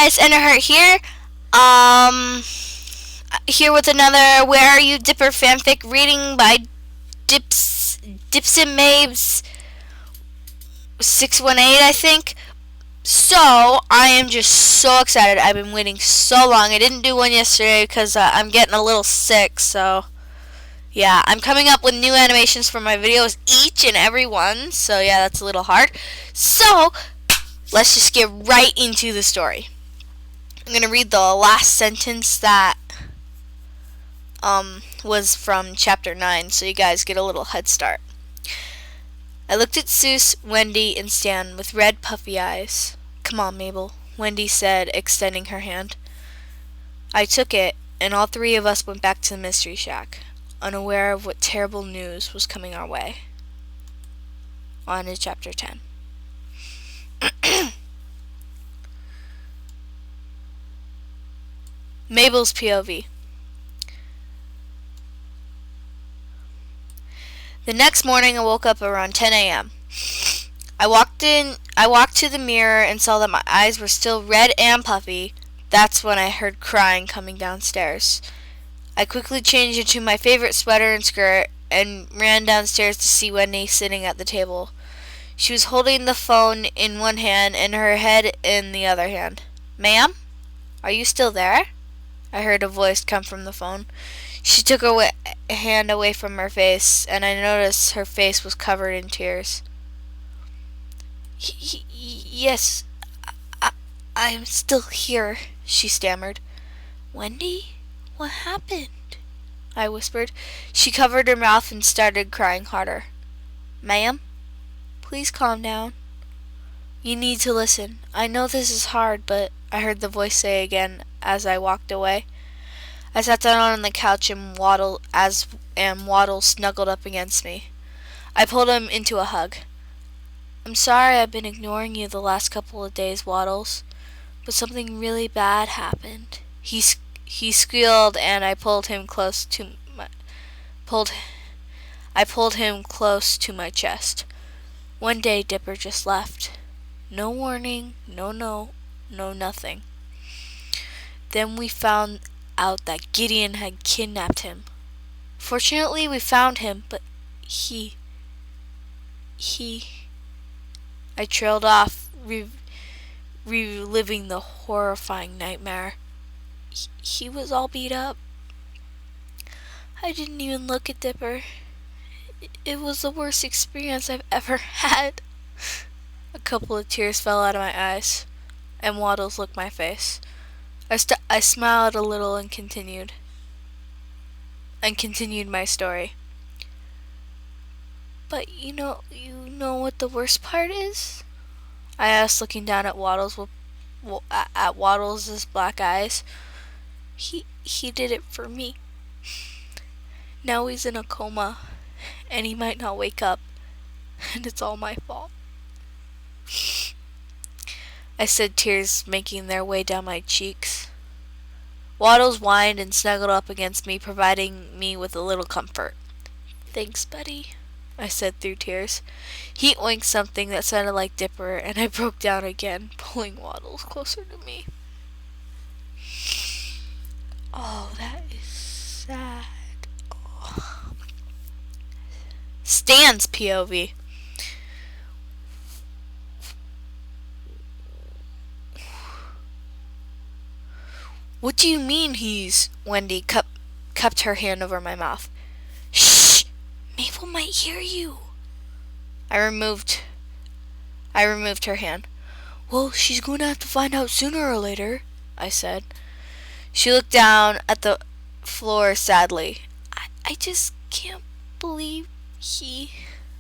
guys, Enderheart here. Um, here with another Where Are You Dipper fanfic reading by Dips and Mabes 618, I think. So I am just so excited. I've been waiting so long. I didn't do one yesterday because I'm getting a little sick. So yeah, I'm coming up with new animations for my videos each and every one. So yeah, that's a little hard. So let's just get right into the story. I'm going to read the last sentence that was from chapter 9, so you guys get a little head start. I looked at Seuss, Wendy, and Stan with red, puffy eyes. "Come on, Mabel," Wendy said, extending her hand. I took it, and all three of us went back to the Mystery Shack, unaware of what terrible news was coming our way. On to chapter 10. Mabel's POV. The next morning I woke up around 10 a.m. I walked to the mirror and saw that my eyes were still red and puffy. That's when I heard crying coming downstairs. I quickly changed into my favorite sweater and skirt and ran downstairs to see Wendy sitting at the table. She was holding the phone in one hand and her head in the other hand. "Ma'am? Are you still there?" I heard a voice come from the phone. She took her hand away from her face, and I noticed her face was covered in tears. "Yes, I'm still here," she stammered. "Wendy, what happened?" I whispered. She covered her mouth and started crying harder. "Ma'am, please calm down. You need to listen. I know this is hard, but," I heard the voice say again as I walked away. I sat down on the couch and Waddle snuggled up against me. I pulled him into a hug. "I'm sorry I've been ignoring you the last couple of days, Waddles, but something really bad happened." He squealed, and I pulled him close to my chest. "One day Dipper just left. No warning, no nothing. Then we found out that Gideon had kidnapped him. Fortunately, we found him, but he... I trailed off, reliving the horrifying nightmare. He was all beat up. I didn't even look at Dipper. It was the worst experience I've ever had." A couple of tears fell out of my eyes, and Waddles licked my face. I smiled a little and continued my story. "But you know what the worst part is?" I asked, looking down at Waddles' black eyes. He did it for me. Now he's in a coma, and he might not wake up, and it's all my fault," I said, tears making their way down my cheeks. Waddles whined and snuggled up against me, providing me with a little comfort. "Thanks, buddy," I said through tears. He oinked something that sounded like Dipper, and I broke down again, pulling Waddles closer to me. Oh, that is sad. Oh. Stan's POV. "What do you mean he's..." Wendy cupped her hand over my mouth. "Shh! Mabel might hear you." I removed her hand. "Well, she's going to have to find out sooner or later," I said. She looked down at the floor sadly. I just can't believe he..."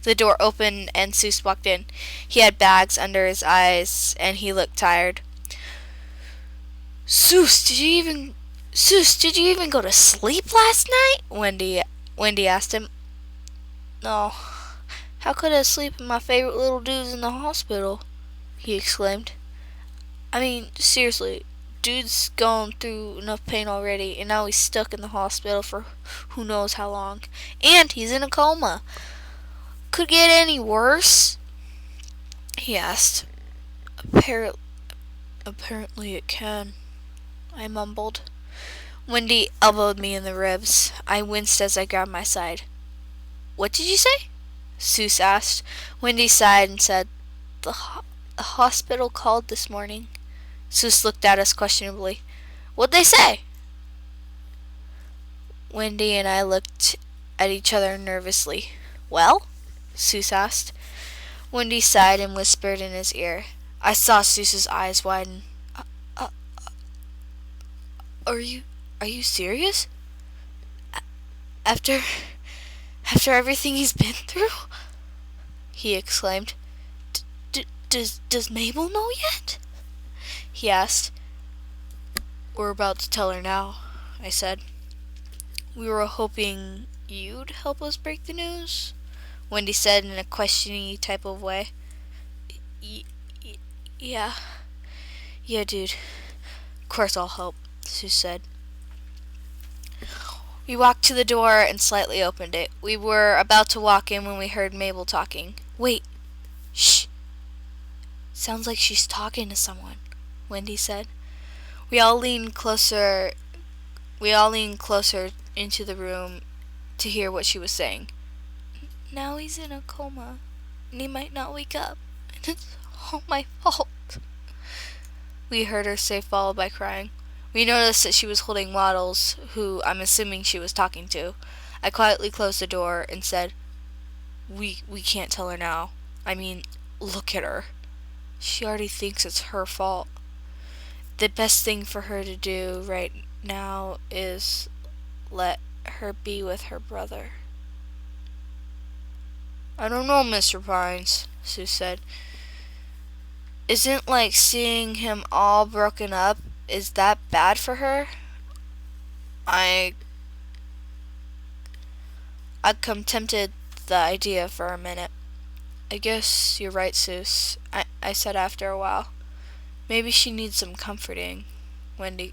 The door opened and Seuss walked in. He had bags under his eyes and he looked tired. Seuss, did you even go to sleep last night?" Wendy asked him. "No. How could I sleep when my favorite little dude's in the hospital?" he exclaimed. "I mean, seriously, dude's going through enough pain already, and now he's stuck in the hospital for who knows how long. And he's in a coma. Could get any worse?" he asked. Apparently it can, I mumbled. Wendy elbowed me in the ribs. I winced as I grabbed my side. What did you say? Seuss asked. Wendy sighed and said, the hospital called this morning. Seuss looked at us questionably. What'd they say? Wendy and I looked at each other nervously. Well? Seuss asked. Wendy sighed and whispered in his ear. I saw Seuss's eyes widen. Uh, are you serious? After everything he's been through? He exclaimed. Does Mabel know yet? He asked. We're about to tell her now, I said. We were hoping you'd help us break the news, Wendy said in a questioning type of way. Yeah. Yeah, dude. Of course I'll help, Sue said. We walked to the door and slightly opened it. We were about to walk in when we heard Mabel talking. Wait. Shh. Sounds like she's talking to someone, Wendy said. We all leaned closer into the room to hear what she was saying. Now he's in a coma, and he might not wake up, and it's all my fault, we heard her say, followed by crying. We noticed that she was holding Waddles, who I'm assuming she was talking to. I quietly closed the door and said, We can't tell her now. I mean, look at her. She already thinks it's her fault. The best thing for her to do right now is let her be with her brother. I don't know, Mr. Pines, Sue said. Isn't like seeing him all broken up, is that bad for her? I contemplated the idea for a minute. I guess you're right, Seuss, I said after a while. Maybe she needs some comforting, Wendy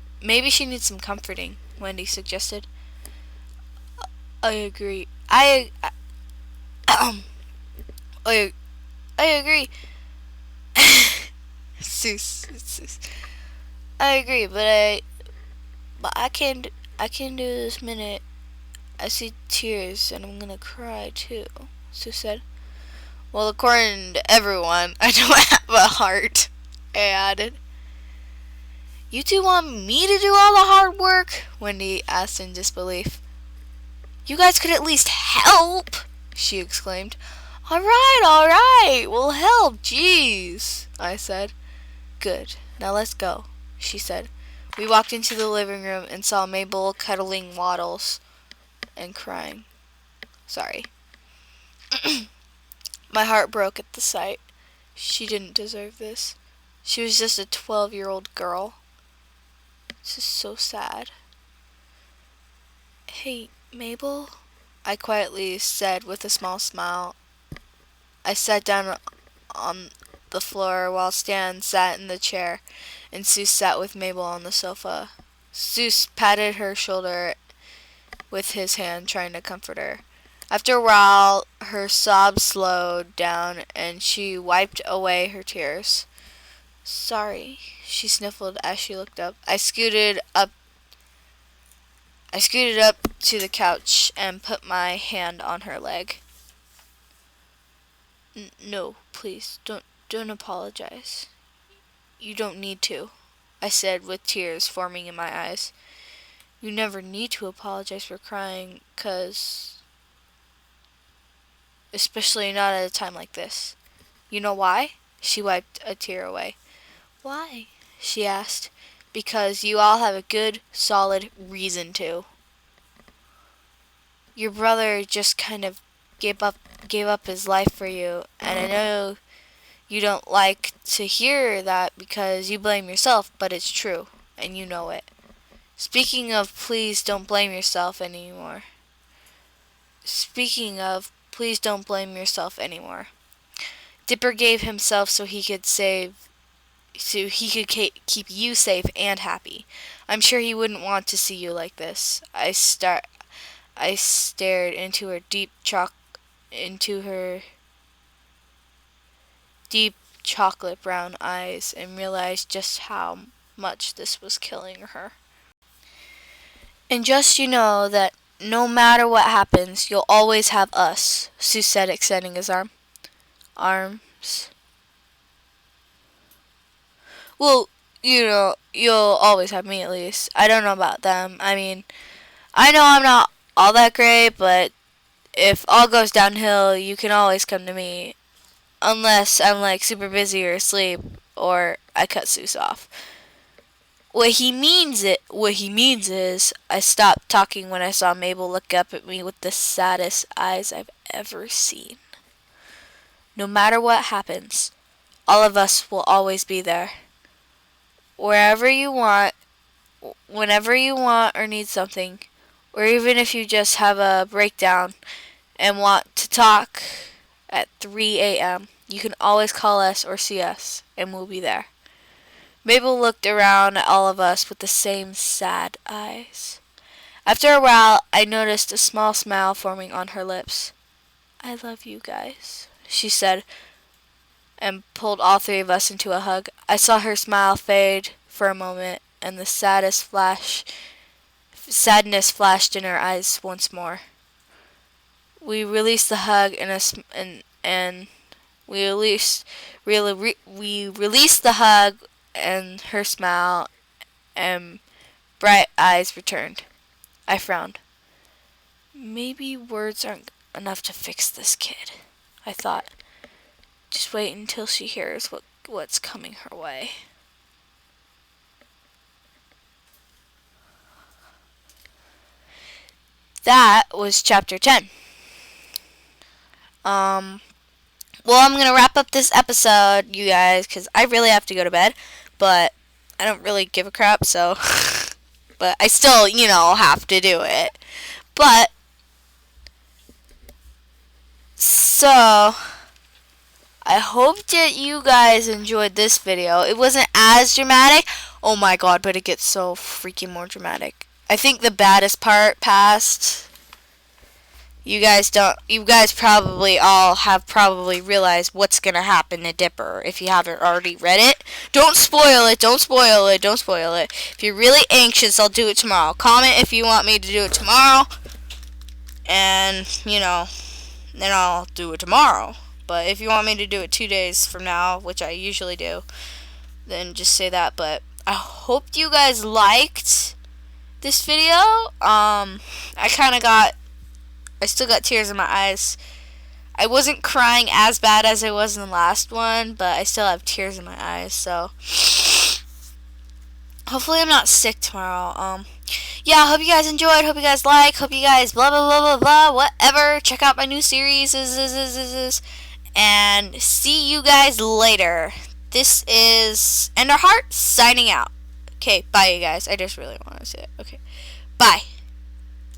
suggested. I agree. I agree. Seuss. I agree, but I can't do this minute. I see tears and I'm gonna cry too, Sue said. Well, according to everyone, I don't have a heart, I added. You two want me to do all the hard work? Wendy asked in disbelief. You guys could at least help, she exclaimed. All right, we'll help, jeez, I said. Good, now let's go, she said. We walked into the living room and saw Mabel cuddling Waddles and crying. Sorry. My heart broke at the sight. She didn't deserve this. She was just a 12-year-old girl. This is so sad. Hey, Mabel, I quietly said with a small smile. I sat down on the floor while Stan sat in the chair and Seuss sat with Mabel on the sofa. Seuss patted her shoulder with his hand, trying to comfort her. After a while, her sobs slowed down and she wiped away her tears. Sorry, she sniffled as she looked up. I scooted up to the couch and put my hand on her leg. No, please, don't apologize. You don't need to, I said with tears forming in my eyes. You never need to apologize for crying, 'cause... especially not at a time like this. You know why? She wiped a tear away. Why? She asked. Because you all have a good, solid reason to. Your brother just kind of gave up his life for you, and I know you don't like to hear that because you blame yourself, but it's true, and you know it. Speaking of, please don't blame yourself anymore. Dipper gave himself so he could keep you safe and happy. I'm sure he wouldn't want to see you like this. I stared into her deep chocolate brown eyes and realized just how much this was killing her. And just you know that no matter what happens, you'll always have us, Sue said, extending his arms. Well, you'll always have me at least. I don't know about them. I mean, I know I'm not all that great, but if all goes downhill, you can always come to me. Unless I'm like super busy or asleep, or I cut Seuss off. What he means is I stopped talking when I saw Mabel look up at me with the saddest eyes I've ever seen. No matter what happens, all of us will always be there. Wherever you want, whenever you want or need something, or even if you just have a breakdown and want to talk at 3 a.m., you can always call us or see us, and we'll be there. Mabel looked around at all of us with the same sad eyes. After a while, I noticed a small smile forming on her lips. I love you guys, she said, and pulled all three of us into a hug. I saw her smile fade for a moment, and the sadness flashed in her eyes once more. We released the hug and we released the hug, and her smile and bright eyes returned. I frowned. Maybe words aren't enough to fix this kid, I thought. Just wait until she hears what's coming her way. That was chapter 10. Well, I'm going to wrap up this episode, you guys, because I really have to go to bed, but I don't really give a crap, so, but I still, have to do it. But, so, I hope that you guys enjoyed this video. It wasn't as dramatic, oh my god, but it gets so freaking more dramatic. I think the baddest part passed. You guys probably all have realized what's going to happen to Dipper if you haven't already read it. Don't spoil it. If you're really anxious, I'll do it tomorrow. Comment if you want me to do it tomorrow. And, then I'll do it tomorrow. But if you want me to do it 2 days from now, which I usually do, then just say that. But I hope you guys liked this video. I still got tears in my eyes. I wasn't crying as bad as I was in the last one, but I still have tears in my eyes, so hopefully I'm not sick tomorrow. Yeah, hope you guys enjoyed, hope you guys hope you guys blah blah blah blah blah, whatever. Check out my new series, and see you guys later. This is Enderheart signing out. Okay, bye you guys. I just really want to say that. Okay, bye.